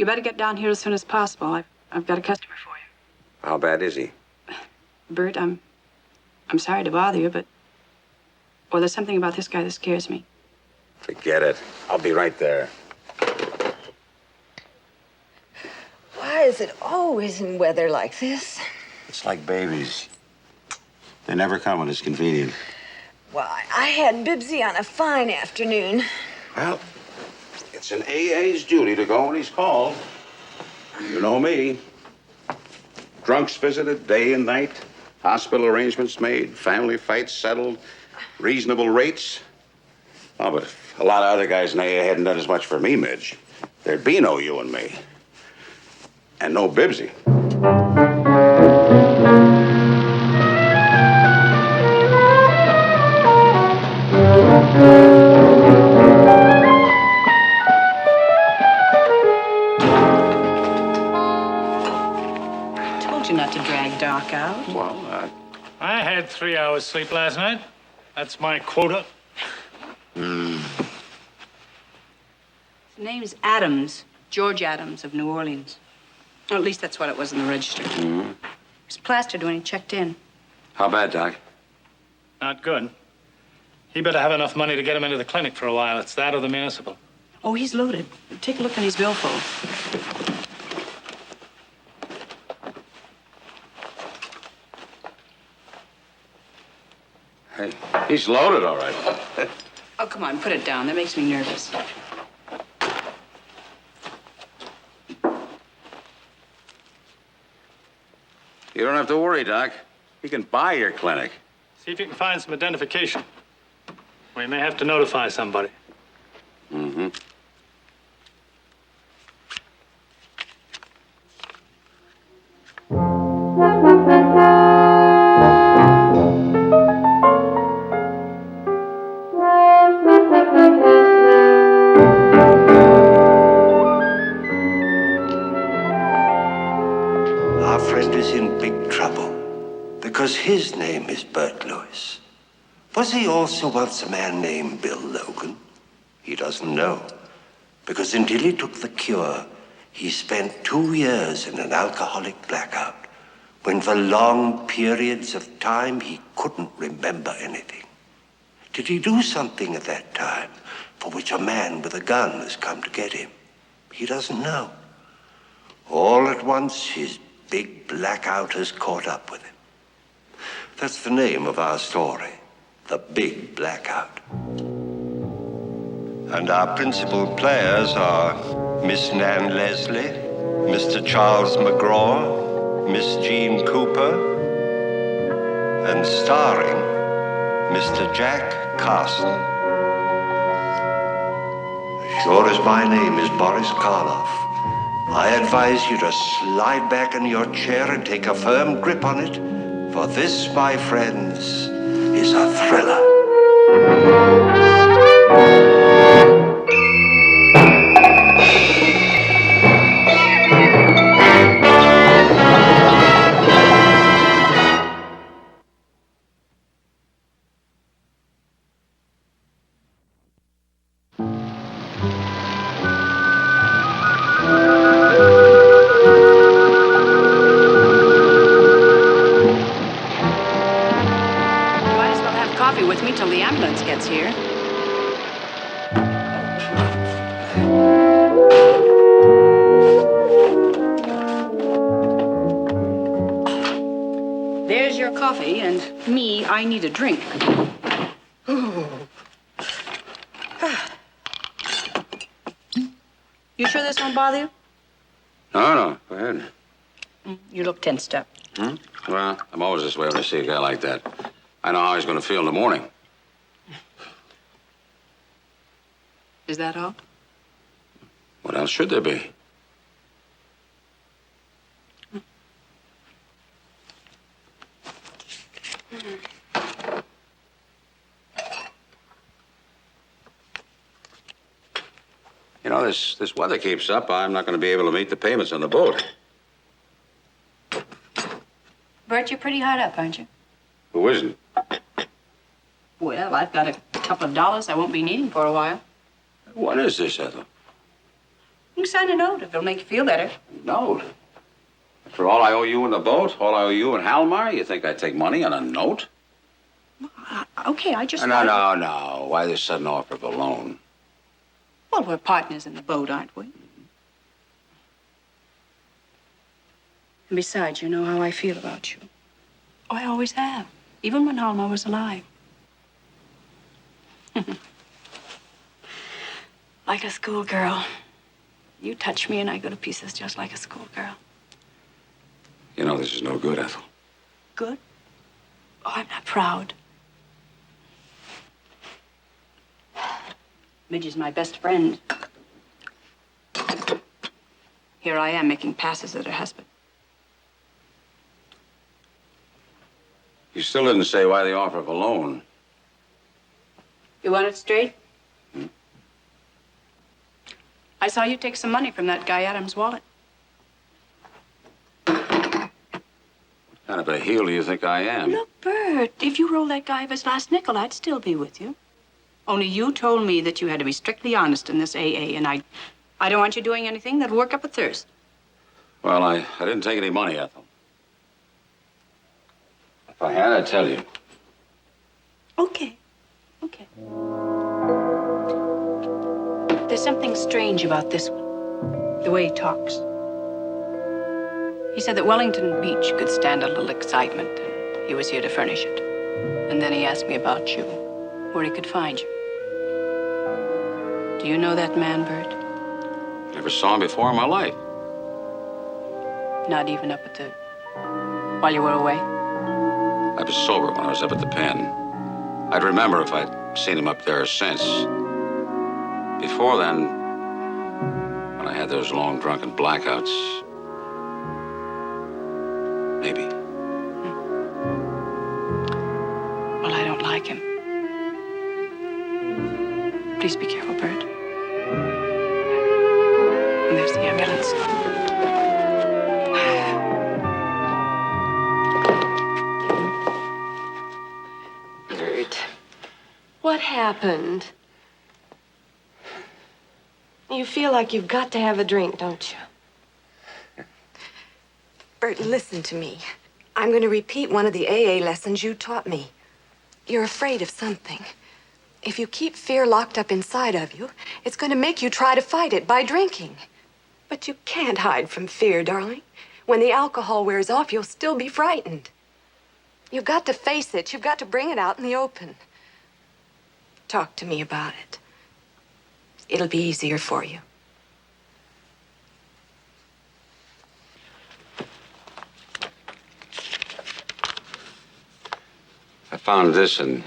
You better get down here as soon as possible. I've got a customer for you. How bad is he? Bert, I'm sorry to bother you, but... Well, there's something about this guy that scares me. Forget it. I'll be right there. Why is it always in weather like this? It's like babies. They never come when it's convenient. Well, I had Bibbsy on a fine afternoon. Well, it's an AA's duty to go when he's called. You know me. Drunks visited day and night. Hospital arrangements made. Family fights settled. Reasonable rates. Oh, but if a lot of other guys in AA hadn't done as much for me, Midge, there'd be no you and me. And no Bibbsy. Told you not to drag Doc out. Well, I had 3 hours sleep last night. That's my quota. His name's Adams. George Adams of New Orleans. Or at least that's what it was in the register. Mm-hmm. He was plastered when he checked in. How bad, Doc? Not good. He better have enough money to get him into the clinic for a while. It's that or the municipal. Oh, he's loaded. Take a look at his billfold. Hey, he's loaded, all right. Oh, come on, put it down. That makes me nervous. You don't have to worry, Doc. He can buy your clinic. See if you can find some identification. We may have to notify somebody. Mm-hmm. Our friend is in big trouble because his name is Bert Lewis. Was he also once a man named Bill Logan? He doesn't know, because until he took the cure, he spent 2 years in an alcoholic blackout, when for long periods of time he couldn't remember anything. Did he do something at that time for which a man with a gun has come to get him? He doesn't know. All at once, his big blackout has caught up with him. That's the name of our story, The Big Blackout. And our principal players are Miss Nan Leslie, Mr. Charles McGraw, Miss Jean Cooper, and starring Mr. Jack Carson. As sure as my name is Boris Karloff, I advise you to slide back in your chair and take a firm grip on it, for this, my friends, is a thriller. With me till the ambulance gets here. There's your coffee, and me, I need a drink. You sure this won't bother you? No, go ahead. You look tensed up. Well, I'm always this way when I see a guy like that. I know how he's going to feel in the morning. Is that all? What else should there be? You know, this weather keeps up, I'm not going to be able to meet the payments on the boat. Bert, you're pretty hard up, aren't you? Who isn't? Well, I've got a couple of dollars I won't be needing for a while. What is this, Ethel? You can sign a note if it'll make you feel better. Note? For all I owe you in the boat, all I owe you in Halmar, you think I'd take money on a note? Okay, I just... No. Why this sudden offer of a loan? Well, we're partners in the boat, aren't we? And besides, you know how I feel about you. Oh, I always have, even when Halmar was alive. Like a schoolgirl. You touch me and I go to pieces just like a schoolgirl. You know this is no good, Ethel. Good? Oh, I'm not proud. Midge is my best friend. Here I am making passes at her husband. You still didn't say why the offer of a loan. You want it straight? I saw you take some money from that guy Adams' wallet. What kind of a heel do you think I am? Look, Bert, if you rolled that guy of his last nickel, I'd still be with you. Only you told me that you had to be strictly honest in this AA, and I don't want you doing anything that'll work up a thirst. Well, I didn't take any money, Ethel. If I had, I'd tell you. Okay. There's something strange about this one, the way he talks. He said that Wellington Beach could stand a little excitement, and he was here to furnish it. And then he asked me about you, where he could find you. Do you know that man, Bert? Never saw him before in my life. Not even up at the... while you were away? I was sober when I was up at the pen. I'd remember if I'd seen him up there since. Before then, when I had those long drunken blackouts, maybe. Well, I don't like him. Please be careful, Bert. And there's the ambulance. Bert, what happened? You feel like you've got to have a drink, don't you? Bert, listen to me. I'm going to repeat one of the AA lessons you taught me. You're afraid of something. If you keep fear locked up inside of you, it's going to make you try to fight it by drinking. But you can't hide from fear, darling. When the alcohol wears off, you'll still be frightened. You've got to face it. You've got to bring it out in the open. Talk to me about it. It'll be easier for you. I found this in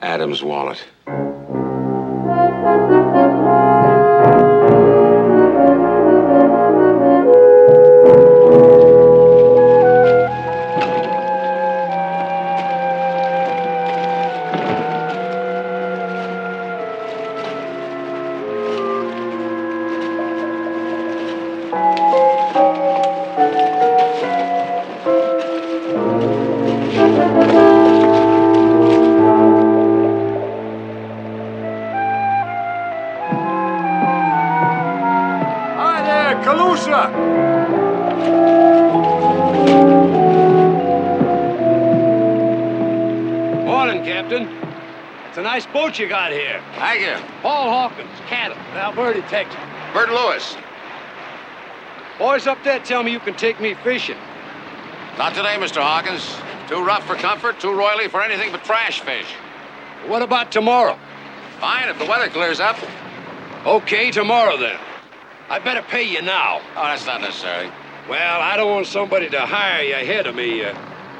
Adam's wallet. Morning, Captain. It's a nice boat you got here. Thank you. Paul Hawkins, cattle, in Alberta, Texas. Bert Lewis. Boys up there tell me you can take me fishing. Not today, Mr. Hawkins. Too rough for comfort, too roily for anything but trash fish. What about tomorrow? Fine, if the weather clears up. Okay, tomorrow then. I better pay you now. Oh, that's not necessary. Well, I don't want somebody to hire you ahead of me in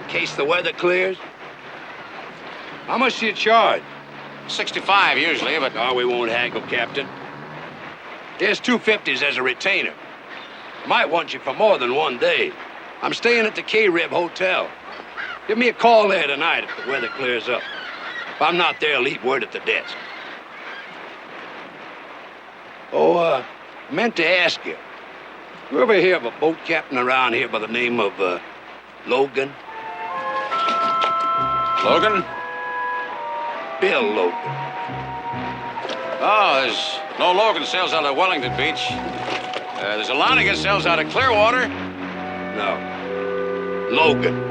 case the weather clears. How much do you charge? 65 usually, but... Oh, we won't haggle, Captain. Here's $250 as a retainer. Might want you for more than one day. I'm staying at the K-Rib Hotel. Give me a call there tonight if the weather clears up. If I'm not there, leave word at the desk. Oh, meant to ask you. You ever hear of a boat captain around here by the name of, Logan? Logan? Bill Logan. Oh, there's no Logan sells out of Wellington Beach. There's a Lonigan sells out of Clearwater. No. Logan.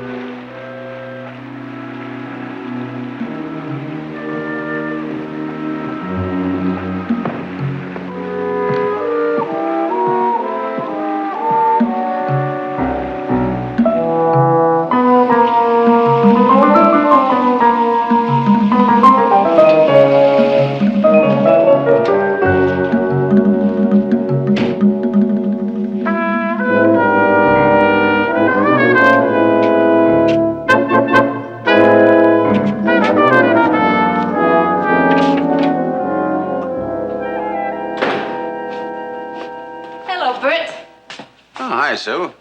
Hello, Bert. Oh, hi, Sue.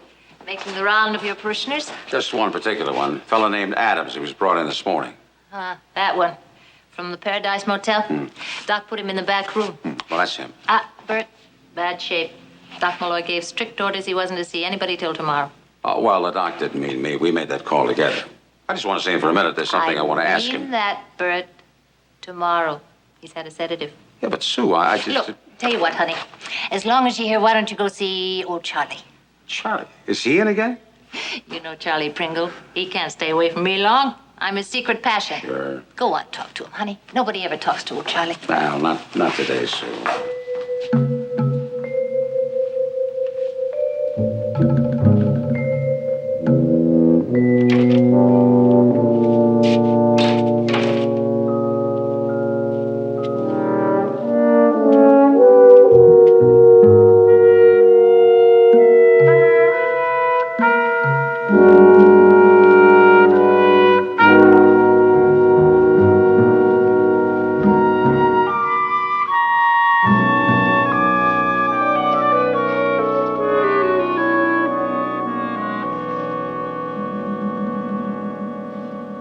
Making the round of your parishioners? Just one particular one. A fellow named Adams. He was brought in this morning. That one. From the Paradise Motel? Doc put him in the back room. Well, that's him. Bert, bad shape. Doc Malloy gave strict orders he wasn't to see anybody till tomorrow. Oh, well, the doc didn't mean me. We made that call together. I just want to see him for a minute. There's something I want to ask him. that, Bert. Tomorrow. He's had a sedative. Yeah, but Sue, I just... Look, tell you what, honey. As long as you're here, why don't you go see old Charlie? Charlie. Is he in again? You know Charlie Pringle. He can't stay away from me long. I'm his secret passion. Sure. Go on, talk to him, honey. Nobody ever talks to old Charlie. No, not today, Sue.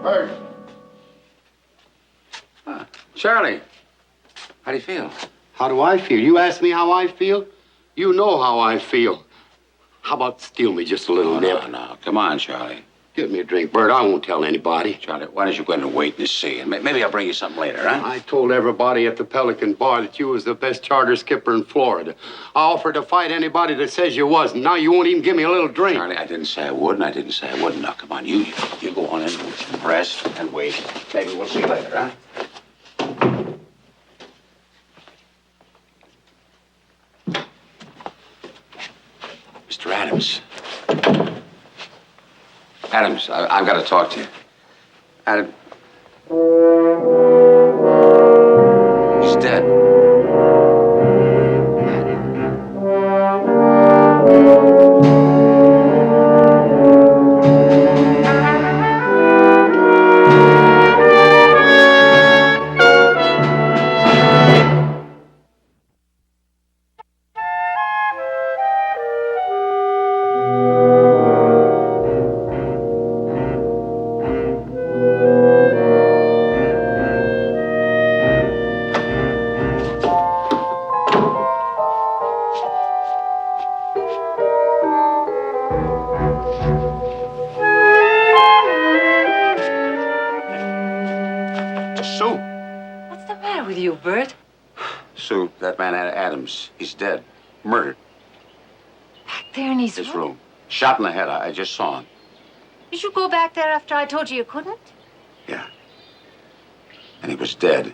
Bert. Charlie, how do you feel? How do I feel? You ask me how I feel? You know how I feel. How about steal me just a little nip? No. Come on, Charlie. Get me a drink, Bert. I won't tell anybody. Charlie, why don't you go in and wait and see? And maybe I'll bring you something later, huh? I told everybody at the Pelican Bar that you was the best charter skipper in Florida. I offered to fight anybody that says you wasn't. Now you won't even give me a little drink. Charlie, I didn't say I would, and I didn't say I wouldn't. Now, come on, you go on in, rest, and wait. Maybe we'll see later, huh? Mr. Adams. Adams, I've got to talk to you. Adam. He's dead. Sue. What's the matter with you, Bert? Sue, that man Adams, he's dead. Murdered. Back there in his Room. Shot in the head. I just saw him. Did you go back there after I told you you couldn't? Yeah. And he was dead.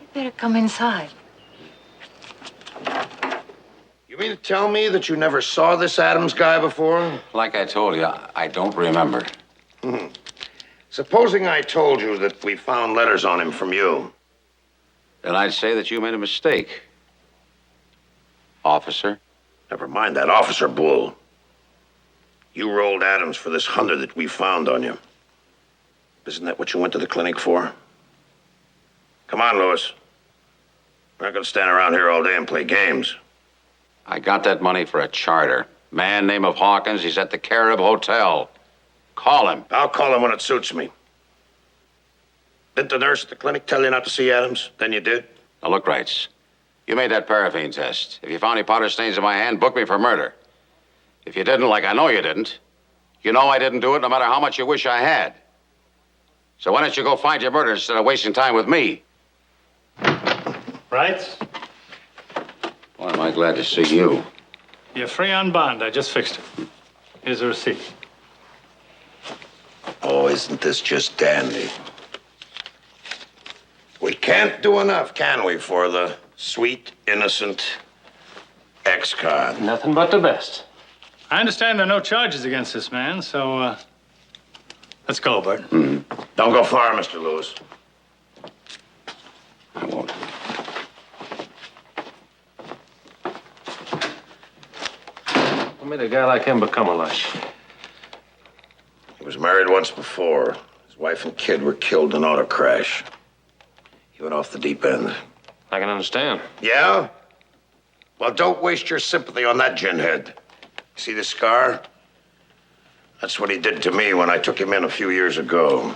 You better come inside. You mean to tell me that you never saw this Adams guy before? Like I told you, I don't remember. Supposing I told you that we found letters on him from you. Then I'd say that you made a mistake. Officer? Never mind that officer bull. You rolled Adams for this $100 that we found on you. Isn't that what you went to the clinic for? Come on, Lewis. We're not going to stand around here all day and play games. I got that money for a charter. Man name of Hawkins, he's at the Carib Hotel. Call him. I'll call him when it suits me. Didn't the nurse at the clinic tell you not to see Adams? Then you did? Now look, Wrights. You made that paraffin test. If you found any powder stains in my hand, book me for murder. If you didn't, like I know you didn't, you know I didn't do it no matter how much you wish I had. So why don't you go find your murderer instead of wasting time with me? Right? Boy, am I glad to see you. You're free on bond. I just fixed it. Here's a receipt. Oh, isn't this just dandy? We can't do enough, can we, for the sweet, innocent ex-con? Nothing but the best. I understand there are no charges against this man, so let's go, Bert. Don't go far, Mr. Lewis. I won't. What made a guy like him become a lush? He was married once before. His wife and kid were killed in an auto crash. He went off the deep end. I can understand. Yeah? Well, don't waste your sympathy on that ginhead. See the scar? That's what he did to me when I took him in a few years ago.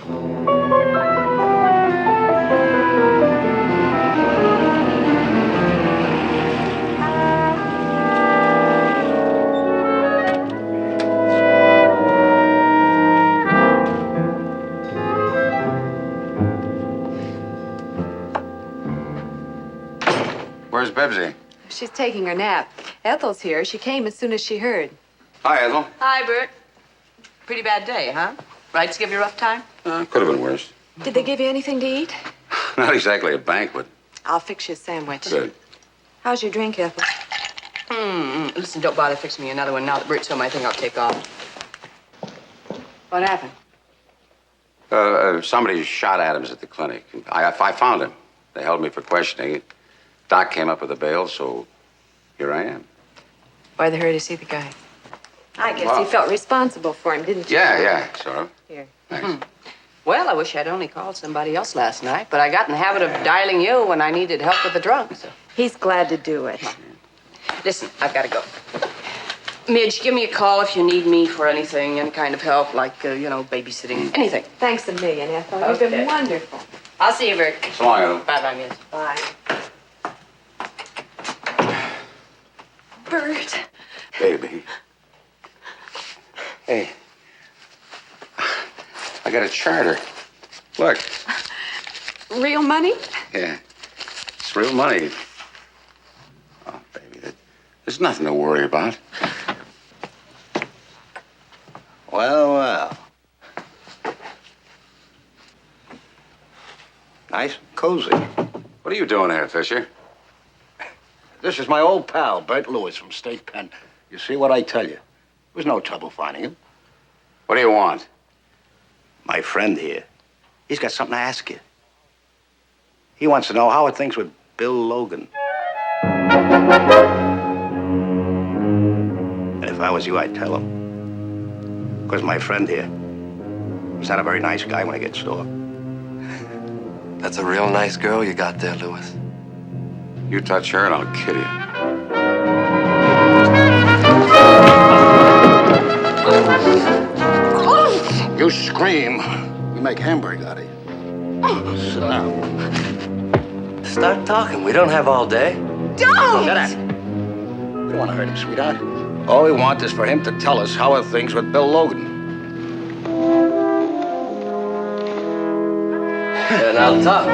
Where's Bebsy? She's taking her nap. Ethel's here. She came as soon as she heard. Hi, Ethel. Hi, Bert. Pretty bad day, huh? Rights give you a rough time? Could have been worse. Did they give you anything to eat? Not exactly a banquet. I'll fix you a sandwich. Good. How's your drink, Ethel? Listen, don't bother fixing me another one now that Bert saw my thing. I'll take off. What happened? Somebody shot Adams at the clinic. I found him. They held me for questioning. Doc came up with a bail, so here I am. Why'd they hurry to see the guy? I guess Wow. you felt responsible for him, didn't you? Yeah, sort of. Here. Thanks. Well, I wish I'd only called somebody else last night, but I got in the habit of dialing you when I needed help with the drunk. So. He's glad to do it. Listen, I've got to go. Midge, give me a call if you need me for anything, any kind of help, like, babysitting, anything. Thanks a million, Ethel. You've been Okay. wonderful. I'll see you, Bert. So long, Ethel. Bye-bye, Midge. Bye. Bert. Baby. Hey. I got a charter. Look. Real money? Yeah. It's real money. Oh, baby, there's nothing to worry about. Well, well. Nice and cozy. What are you doing here, Fisher? This is my old pal, Bert Lewis from State Penn. You see what I tell you? There was no trouble finding him. What do you want? My friend here, he's got something to ask you. He wants to know how are things with Bill Logan. And if I was you, I'd tell him. Because my friend here is not a very nice guy when he gets sore. That's a real nice girl you got there, Lewis. You touch her and I'll kill you. You scream, we make hamburger out of you. Sit down. Start talking. We don't have all day. Don't! Shut up. We don't want to hurt him, sweetheart. All we want is for him to tell us how are things with Bill Logan. And I'll talk.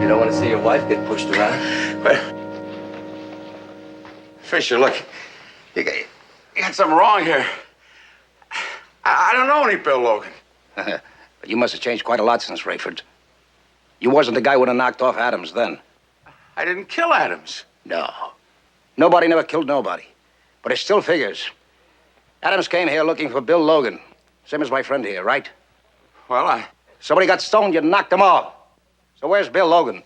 You don't want to see your wife get pushed around. But, Fisher, look, you got something wrong here. I don't know any Bill Logan. But you must have changed quite a lot since Rayford. You wasn't the guy who would have knocked off Adams then. I didn't kill Adams. No. Nobody never killed nobody. But it still figures. Adams came here looking for Bill Logan. Same as my friend here, right? Well, Somebody got stoned, you knocked him off. So where's Bill Logan?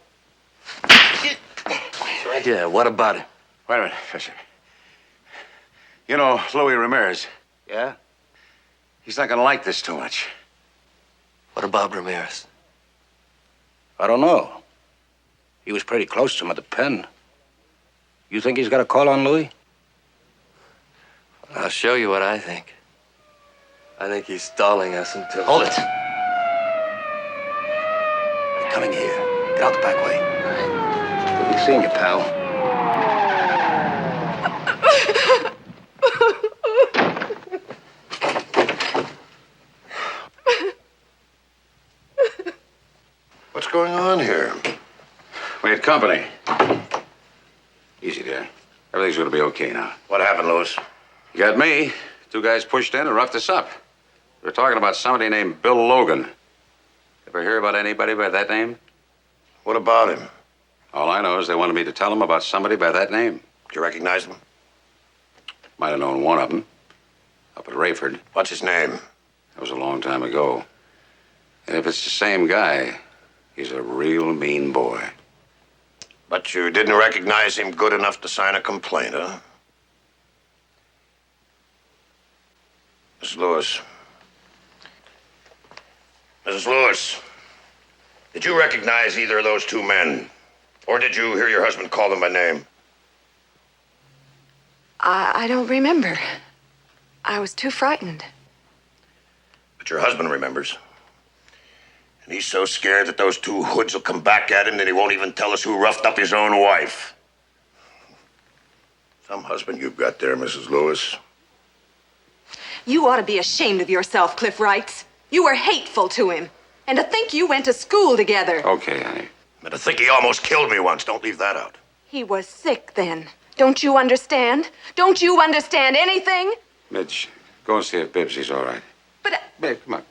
Yeah, what about it? Wait a minute, Fisher. You know Louis Ramirez. Yeah? He's not gonna like this too much. What about Ramirez? I don't know. He was pretty close to him at the pen. You think he's got a call on Louis? I'll show you what I think. I think he's stalling us until... Hold it. They're coming here. Get out the back way. We'll be seeing you, pal. What's going on here? We had company. Easy there. Everything's gonna be okay now. What happened, Lewis? You got me. Two guys pushed in and roughed us up. They're talking about somebody named Bill Logan. Ever hear about anybody by that name? What about him? All I know is they wanted me to tell them about somebody by that name. Did you recognize him? Might have known one of them. Up at Rayford. What's his name? That was a long time ago. And if it's the same guy, he's a real mean boy. But you didn't recognize him good enough to sign a complaint, huh? Mrs. Lewis. Mrs. Lewis, did you recognize either of those two men? Or did you hear your husband call them by name? I don't remember. I was too frightened. But your husband remembers. And he's so scared that those two hoods will come back at him that he won't even tell us who roughed up his own wife. Some husband you've got there, Mrs. Lewis. You ought to be ashamed of yourself, Cliff Wrights. You were hateful to him. And to think you went to school together. Okay, honey. And to think he almost killed me once. Don't leave that out. He was sick then. Don't you understand? Don't you understand anything? Midge, go and see if Bibbsy's all right. But... Babe, come on.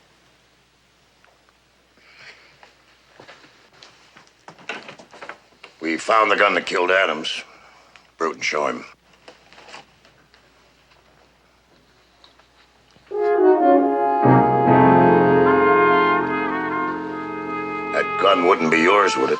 We found the gun that killed Adams. Bruton, show him. That gun wouldn't be yours, would it?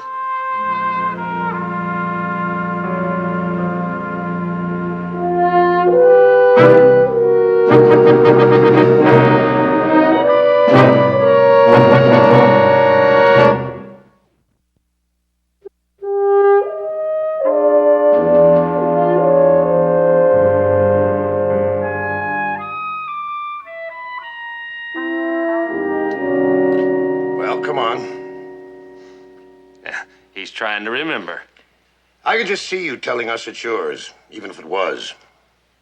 Well, come on. Yeah, he's trying to remember. I could just see you telling us it's yours, even if it was.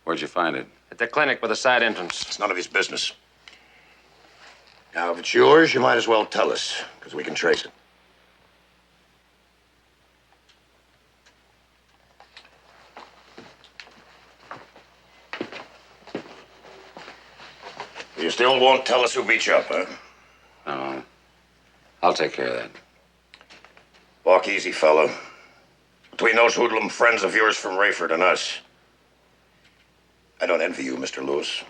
Where'd you find it? At the clinic with a side entrance. It's none of his business. Now, if it's yours, you might as well tell us, because we can trace it. You still won't tell us who beat you up, huh? No. I'll take care of that. Walk easy, fellow. Between those hoodlum friends of yours from Rayford and us, I don't envy you, Mr. Lewis.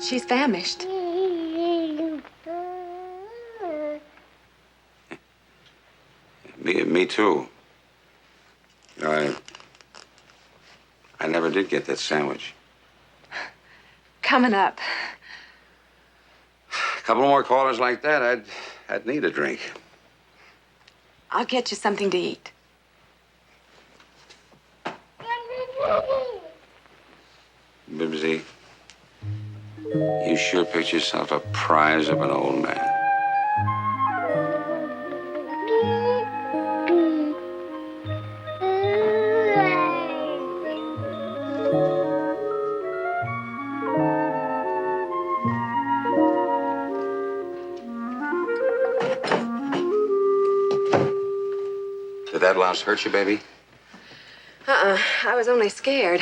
She's famished. Me too. You know, I never did get that sandwich. Coming up. A couple more callers like that, I'd need a drink. I'll get you something to eat. Bibbsy, you sure picked yourself a prize of an old man. Did that louse hurt you, baby? I was only scared.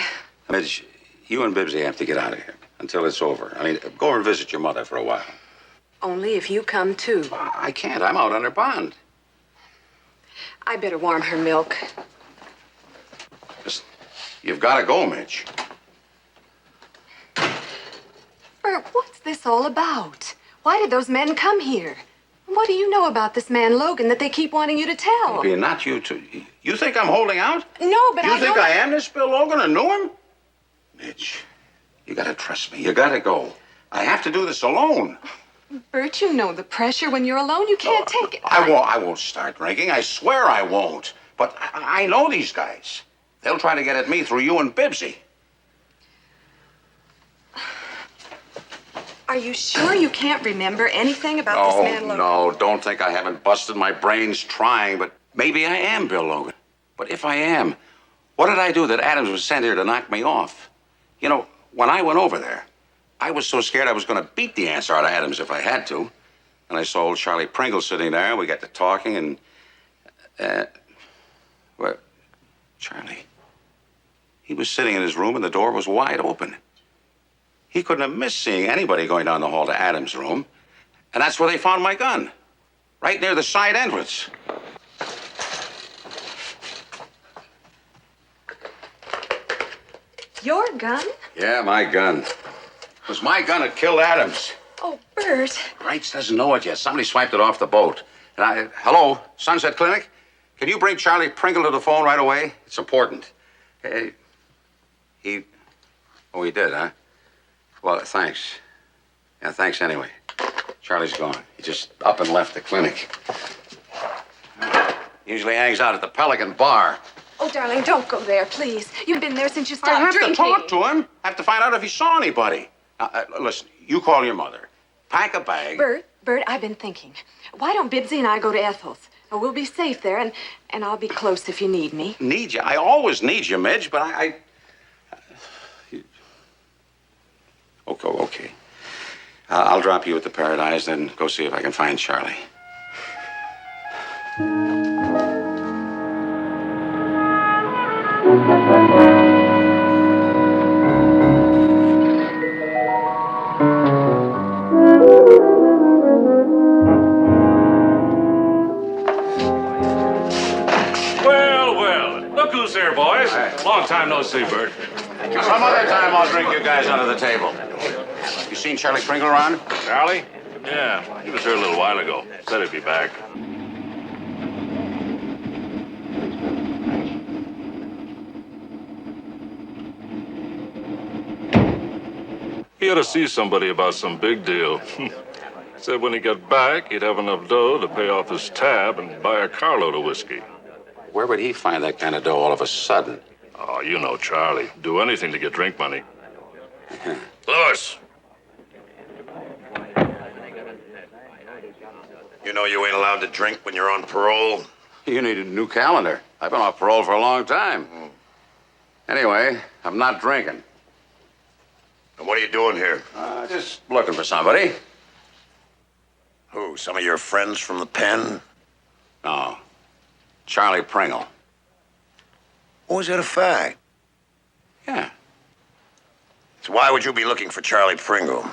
Midge, you and Bibbsy have to get out of here until it's over. I mean, go and visit your mother for a while. Only if you come too. I can't. I'm out under bond. I better warm her milk. Just, you've got to go, Midge. Bert, what's this all about? Why did those men come here? What do you know about this man, Logan, that they keep wanting you to tell? Maybe not you two. You think I'm holding out? No, but You think don't... I am this Bill Logan or knew him? Mitch, you gotta trust me. You gotta go. I have to do this alone. Bert, you know the pressure when you're alone. You can't take it. I won't start drinking. I swear I won't. But I know these guys. They'll try to get at me through you and Bibbsy. Are you sure you can't remember anything about this man, Logan? No, don't think I haven't busted my brains trying, but maybe I am Bill Logan. But if I am, what did I do that Adams was sent here to knock me off? You know, when I went over there, I was so scared I was going to beat the answer out of Adams if I had to. And I saw old Charlie Pringle sitting there, and we got to talking, and... well, Charlie, he was sitting in his room, and the door was wide open. He couldn't have missed seeing anybody going down the hall to Adams' room. And that's where they found my gun, right near the side entrance. Your gun? Yeah, my gun. It was my gun that killed Adams. Oh, Bert. Wrights doesn't know it yet. Somebody swiped it off the boat. And hello, Sunset Clinic? Can you bring Charlie Pringle to the phone right away? It's important. Oh, he did, huh? Well, thanks. Yeah, thanks anyway. Charlie's gone. He just up and left the clinic. Usually hangs out at the Pelican Bar. Oh, darling, don't go there, please. You've been there since you stopped drinking. I have to talk to him. I have to find out if he saw anybody. Listen, you call your mother. Pack a bag. Bert, I've been thinking. Why don't Bibbsy and I go to Ethel's? We'll be safe there, and I'll be close if you need me. Need you? I always need you, Midge, but Okay. I'll drop you at the Paradise, then go see if I can find Charlie. Well, look who's here, boys. Long time no see, Bert. Some other time I'll drink you guys under the table. You seen Charlie Pringle around? Charlie? Yeah, he was here a little while ago. Said he'd be back. He had to see somebody about some big deal. Said when he got back, he'd have enough dough to pay off his tab and buy a carload of whiskey. Where would he find that kind of dough all of a sudden? Oh, you know Charlie. Do anything to get drink money. Louis. You know you ain't allowed to drink when you're on parole? You need a new calendar. I've been off parole for a long time. Anyway, I'm not drinking. And what are you doing here? Just looking for somebody. Who, some of your friends from the pen? No. Charlie Pringle. Oh, is that a fact? Yeah. So why would you be looking for Charlie Pringle?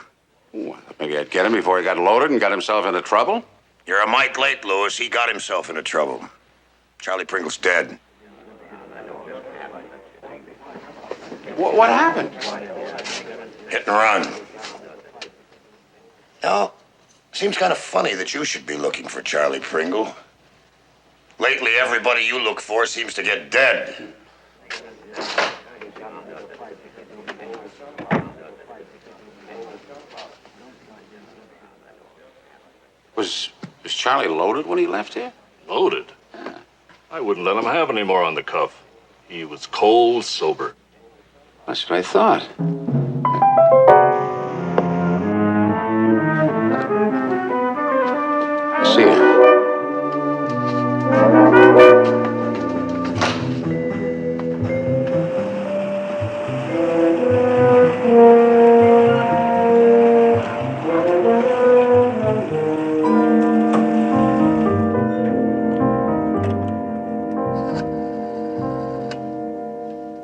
Well, maybe I'd get him before he got loaded and got himself into trouble. You're a mite late, Louis. He got himself into trouble. Charlie Pringle's dead. What happened? Hit and run. Now, seems kind of funny that you should be looking for Charlie Pringle. Lately, everybody you look for seems to get dead. Was Charlie loaded when he left here? Loaded? Yeah. I wouldn't let him have any more on the cuff. He was cold sober. That's what I thought. See ya.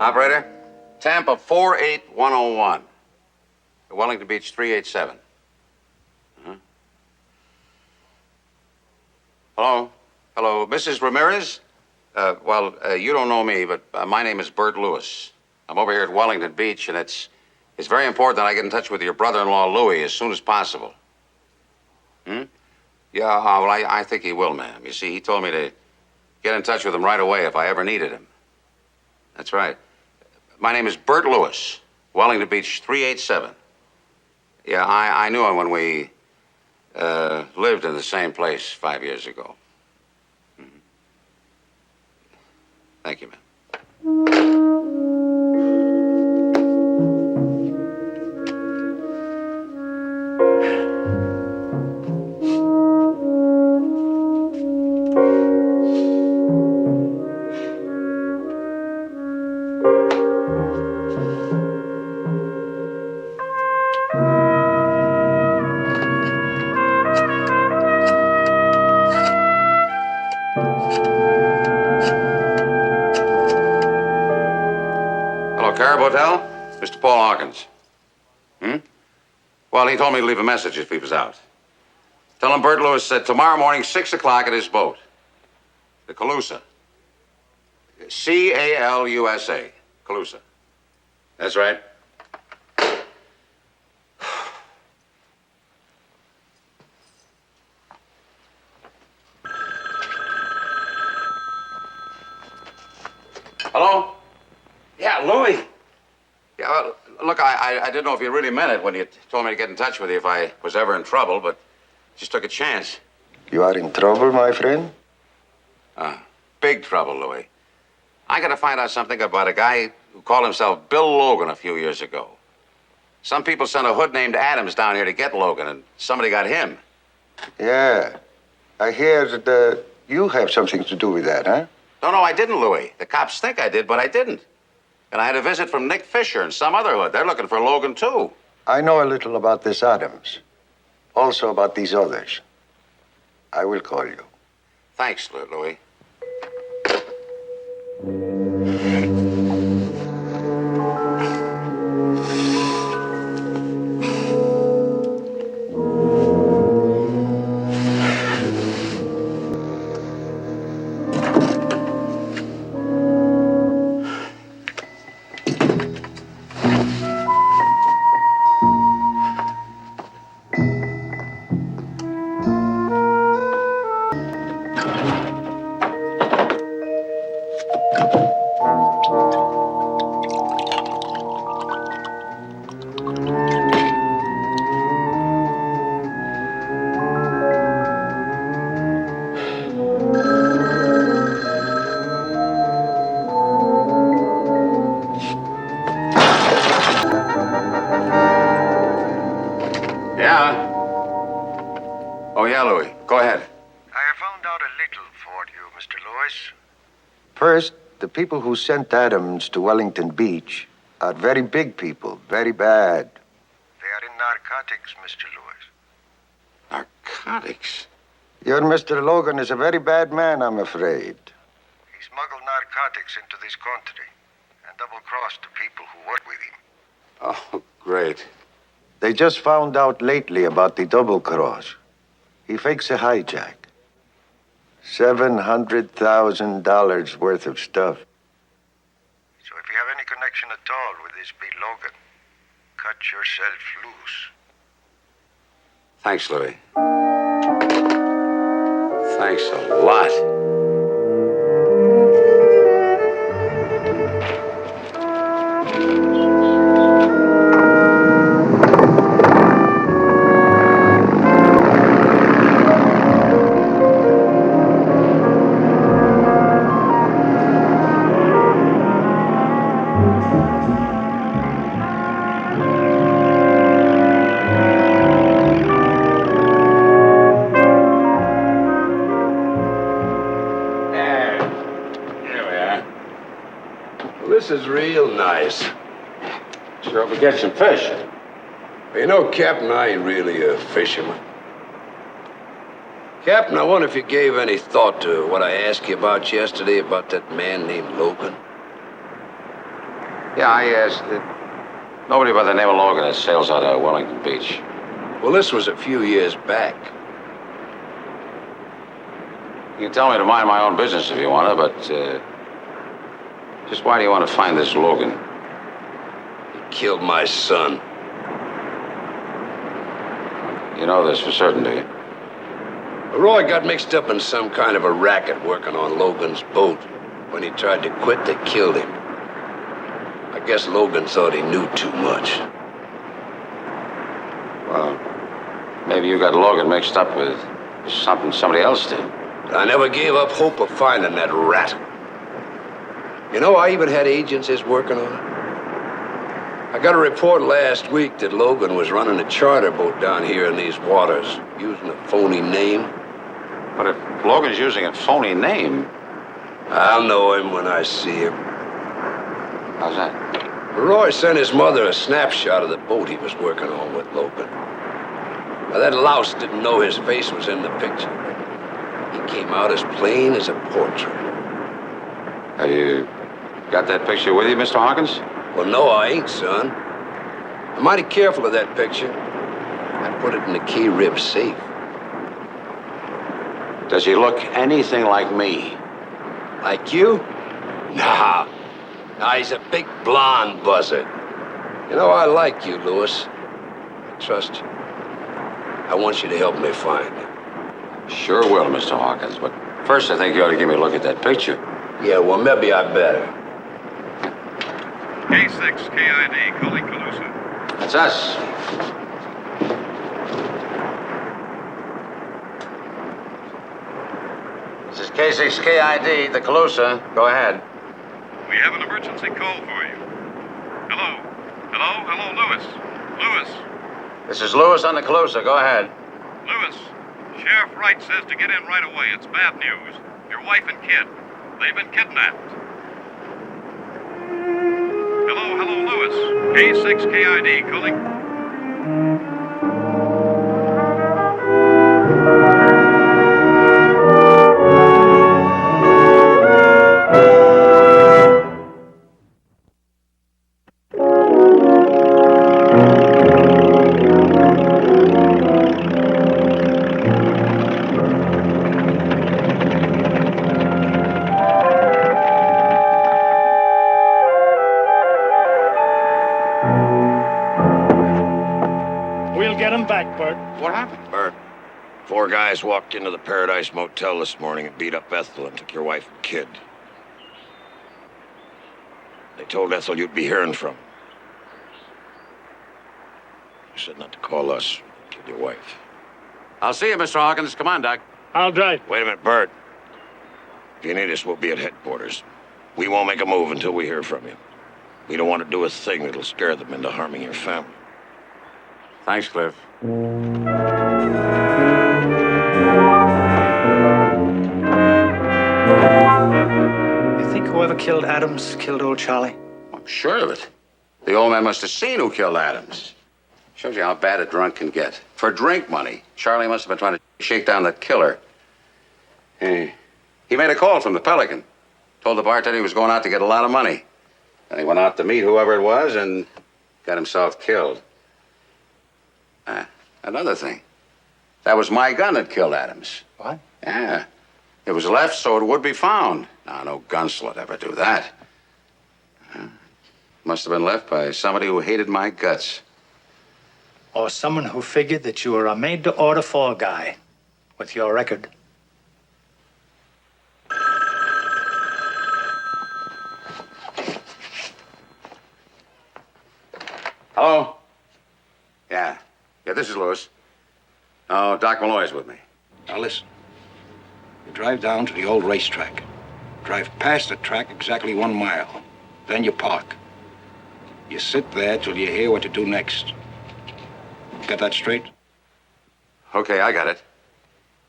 Operator, Tampa 48101. Wellington Beach 387. Hello? Hello, Mrs. Ramirez? You don't know me, but my name is Bert Lewis. I'm over here at Wellington Beach, and it's very important that I get in touch with your brother-in-law, Louis, as soon as possible. Yeah, well, I think he will, ma'am. You see, he told me to get in touch with him right away if I ever needed him. That's right. My name is Bert Lewis, Wellington Beach 387. Yeah, I knew him when we lived in the same place 5 years ago. Mm-hmm. Thank you, ma'am. Hello, Carib Hotel? Mr. Paul Hawkins. Well, he told me to leave a message if he was out. Tell him Bert Lewis said tomorrow morning, 6 o'clock at his boat. The Calusa. C-A-L-U-S-A. Calusa. That's right. Hello? Yeah, Louie. Yeah, well, look, I didn't know if you really meant it when you told me to get in touch with you if I was ever in trouble, but just took a chance. You are in trouble, my friend? Big trouble, Louie. I gotta find out something about a guy who called himself Bill Logan a few years ago. Some people sent a hood named Adams down here to get Logan, and somebody got him. Yeah. I hear that you have something to do with that, huh? No, I didn't, Louie. The cops think I did, but I didn't. And I had a visit from Nick Fisher and some other hood. They're looking for Logan, too. I know a little about this Adams. Also about these others. I will call you. Thanks, Louie. Louie. Go ahead. I have found out a little for you, Mr. Lewis. First, the people who sent Adams to Wellington Beach are very big people, very bad. They are in narcotics, Mr. Lewis. Narcotics? Your Mr. Logan is a very bad man, I'm afraid. He smuggled narcotics into this country and double-crossed the people who work with him. Oh, great. They just found out lately about the double-cross. He fakes a hijack. $700,000 worth of stuff. So if you have any connection at all with this Bill Logan, cut yourself loose. Thanks, Louie. Thanks a lot. This is real nice. Sure hope we get some fish. You know, Captain, I ain't really a fisherman. Captain, I wonder if you gave any thought to what I asked you about yesterday about that man named Logan. Yeah, I asked. Nobody by the name of Logan that sails out of Wellington Beach. Well, this was a few years back. You can tell me to mind my own business if you want to, but just why do you want to find this Logan? He killed my son. You know this for certain, do you? Roy got mixed up in some kind of a racket working on Logan's boat. When he tried to quit, they killed him. I guess Logan thought he knew too much. Well, maybe you got Logan mixed up with something somebody else did. I never gave up hope of finding that rat. You know, I even had agencies working on it. I got a report last week that Logan was running a charter boat down here in these waters, using a phony name. But if Logan's using a phony name... I'll know him when I see him. How's that? Roy sent his mother a snapshot of the boat he was working on with Logan. Now, that louse didn't know his face was in the picture. He came out as plain as a portrait. Have you got that picture with you, Mr. Hawkins? Well, no, I ain't, son. I'm mighty careful of that picture. I put it in the key rib safe. Does he look anything like me? Like you? Nah. Nah, he's a big blonde buzzard. You know, I like you, Lewis. I trust you. I want you to help me find him. Sure will, Mr. Hawkins, but first I think you ought to give me a look at that picture. Yeah, well, maybe I better. K6 KID calling Calusa. That's us. This is K6 KID, the Calusa. Go ahead. We have an emergency call for you. Hello? Hello? Hello, Lewis? Lewis? This is Lewis on the Calusa. Go ahead. Lewis, Sheriff Wright says to get in right away. It's bad news. Your wife and kid. They've been kidnapped. Hello, hello, Lewis. K6 KID calling. Back, Bert. What happened? Bert, 4 guys walked into the Paradise Motel this morning and beat up Ethel and took your wife and kid. They told Ethel you'd be hearing from them. You said not to call us, kill your wife. I'll see you, Mr. Hawkins. Come on, Doc. I'll drive. Wait a minute, Bert. If you need us, we'll be at headquarters. We won't make a move until we hear from you. We don't want to do a thing that'll scare them into harming your family. Thanks, Cliff. You think whoever killed Adams killed old Charlie? I'm sure of it. The old man must have seen who killed Adams. Shows you how bad a drunk can get. For drink money, Charlie must have been trying to shake down that killer. He made a call from the Pelican. Told the bartender he was going out to get a lot of money. And he went out to meet whoever it was and got himself killed. Another thing. That was my gun that killed Adams. What? Yeah. It was left so it would be found. Now, no gunsel would ever do that. Must have been left by somebody who hated my guts. Or someone who figured that you were a made-to-order fall guy with your record. Hello? Yeah, this is Lewis. Oh, Doc Malloy's with me. Now listen. You drive down to the old racetrack. Drive past the track exactly 1 mile. Then you park. You sit there till you hear what to do next. Get that straight? Okay, I got it.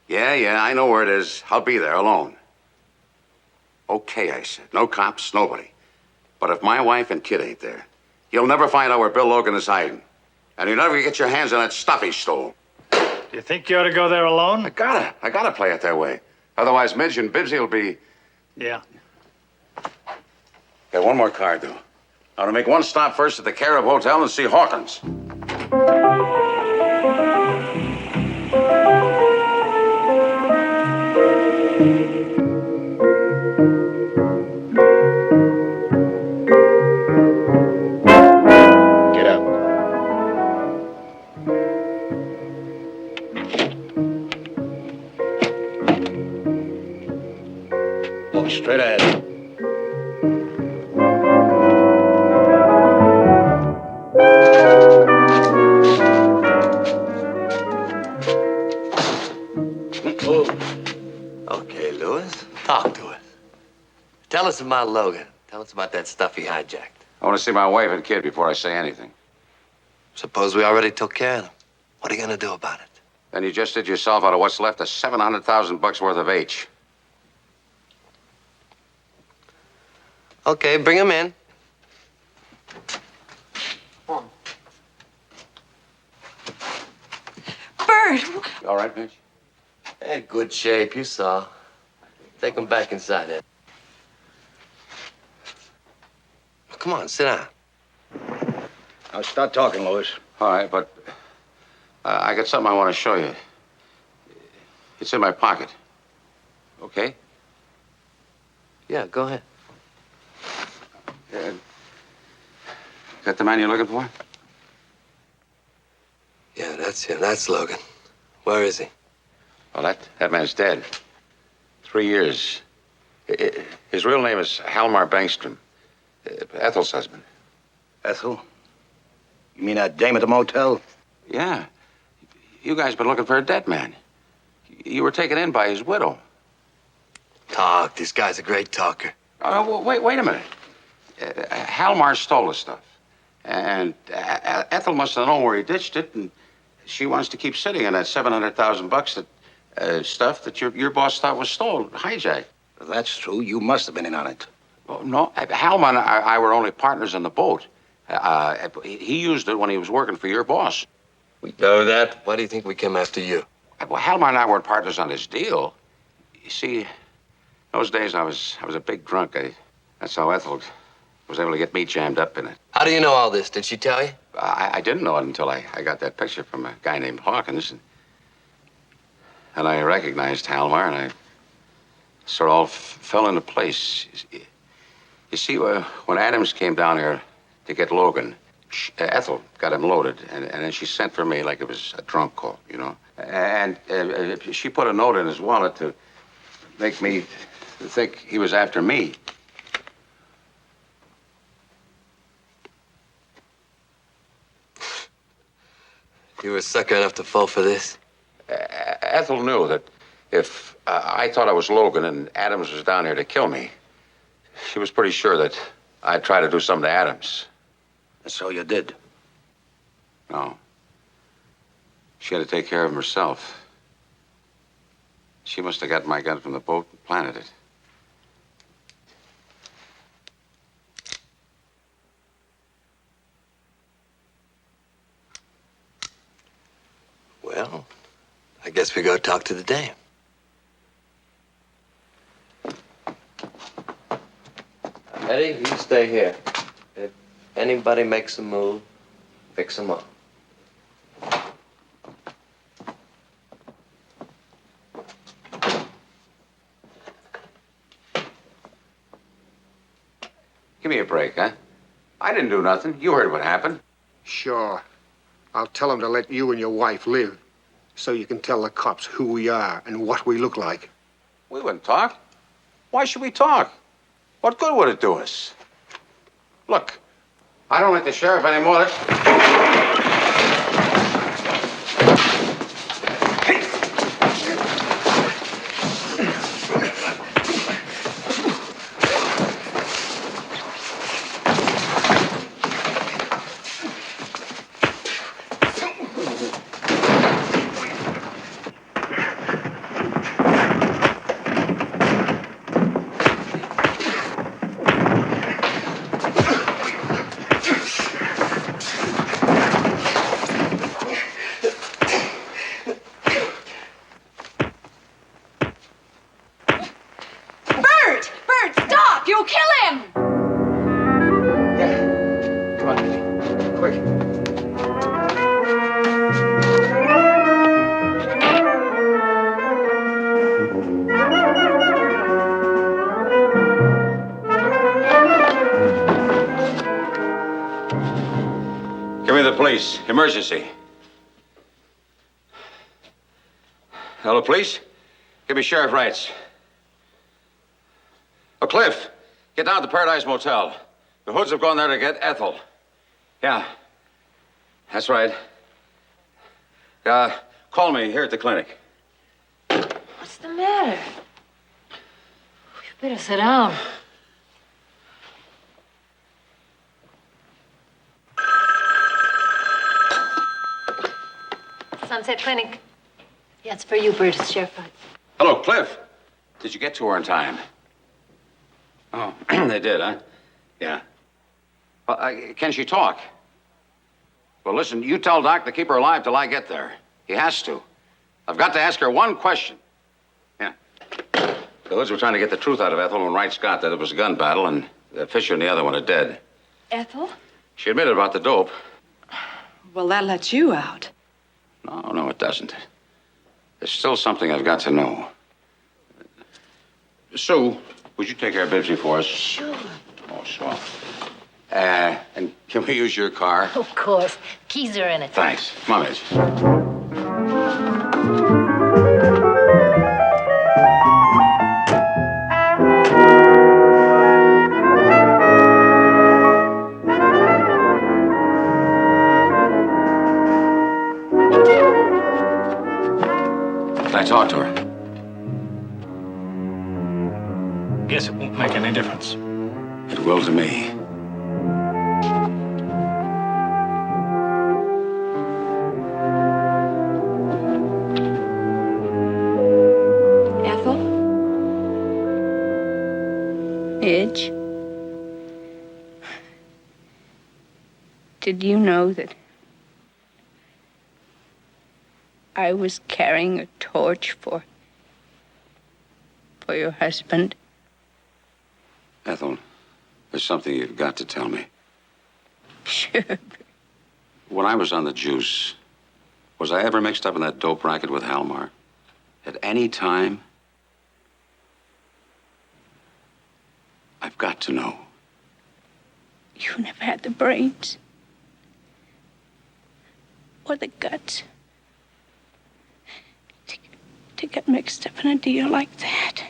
Yeah, I know where it is. I'll be there alone. Okay, I said. No cops, nobody. But if my wife and kid ain't there, you'll never find out where Bill Logan is hiding. And you'll never get your hands on that stuff he stole. Do you think you ought to go there alone? I gotta play it that way. Otherwise, Midge and Bibbsy will be... Yeah. Got one more card, though. I want to make one stop first at the Carib Hotel and see Hawkins. Get up. Straight ahead. Okay, Lewis, talk to us. Tell us about Logan. Tell us about that stuff he hijacked. I want to see my wife and kid before I say anything. Suppose we already took care of them. What are you gonna do about it? Then you just did yourself out of what's left of $700,000 worth of H. Okay, bring him in. Bert! You all right, Mitch? In good shape, you saw. Take him back inside, Ed. Come on, sit down. Now start talking, Lewis. All right, but I got something I want to show you. It's in my pocket. Okay? Yeah, go ahead. Got the man you're looking for? Yeah, that's him. That's Logan. Where is he? Well, that man's dead. 3 years. His real name is Halmar Bangstrom. Ethel's husband. Ethel? You mean that dame at the motel? Yeah. You guys been looking for a dead man. You were taken in by his widow. Talk. This guy's a great talker. Well, wait a minute. Halmar stole the stuff. And Ethel must have known where he ditched it, and she wants to keep sitting on that $700,000 that stuff that your boss thought was stolen, hijacked. If that's true, you must have been in on it. Well, no, Halmar and I were only partners on the boat. He used it when he was working for your boss. We know that. Why do you think we came after you? Well, Halmar and I weren't partners on this deal. You see, those days I was a big drunk. That's how Ethel was able to get me jammed up in it. How do you know all this? Did she tell you? I didn't know it until I got that picture from a guy named Hawkins. And I recognized Halmar, and I sort of all fell into place. You see, when Adams came down here to get Logan, Ethel got him loaded, and then she sent for me like it was a drunk call, you know. And she put a note in his wallet to make me think he was after me. You were sucker enough to fall for this? Ethel knew that if I thought I was Logan and Adams was down here to kill me, she was pretty sure that I'd try to do something to Adams. And so you did? No. She had to take care of him herself. She must have got my gun from the boat and planted it. Well, I guess we go talk to the dame. Eddie, you stay here. If anybody makes a move, fix them up. Give me a break, huh? I didn't do nothing. You heard what happened. Sure. I'll tell them to let you and your wife live so you can tell the cops who we are and what we look like. We wouldn't talk. Why should we talk? What good would it do us? Look, I don't like the sheriff anymore. Give me the police. Emergency. Hello, police? Give me Sheriff Wrights. Oh, Cliff, get down to the Paradise Motel. The Hoods have gone there to get Ethel. Yeah, that's right. Call me here at the clinic. What's the matter? You better sit down. Sunset Clinic. Yeah, it's for you, Bert. It's Sheriff Wright. Hello, Cliff. Did you get to her in time? Oh, they did, huh? Yeah. Well, can she talk? Well, listen, you tell Doc to keep her alive till I get there. He has to. I've got to ask her one question. Yeah. The Hoods were trying to get the truth out of Ethel when Wright got that it was a gun battle and that Fisher and the other one are dead. Ethel? She admitted about the dope. Well, that lets you out. No, it doesn't. There's still something I've got to know. Sue, would you take care of Bibbsy for us? Sure. Oh, sure. And can we use your car? Of course. Keys are in it. Thanks. Come on, Mitch. Can I talk to her? Guess it won't make any difference. It will to me. Ethel? Midge, did you know that I was carrying a torch for your husband? Ethel, there's something you've got to tell me. Sure. When I was on the juice, was I ever mixed up in that dope racket with Halmar? At any time? I've got to know. You never had the brains or the guts to get mixed up in a deal like that.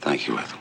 Thank you, Ethel.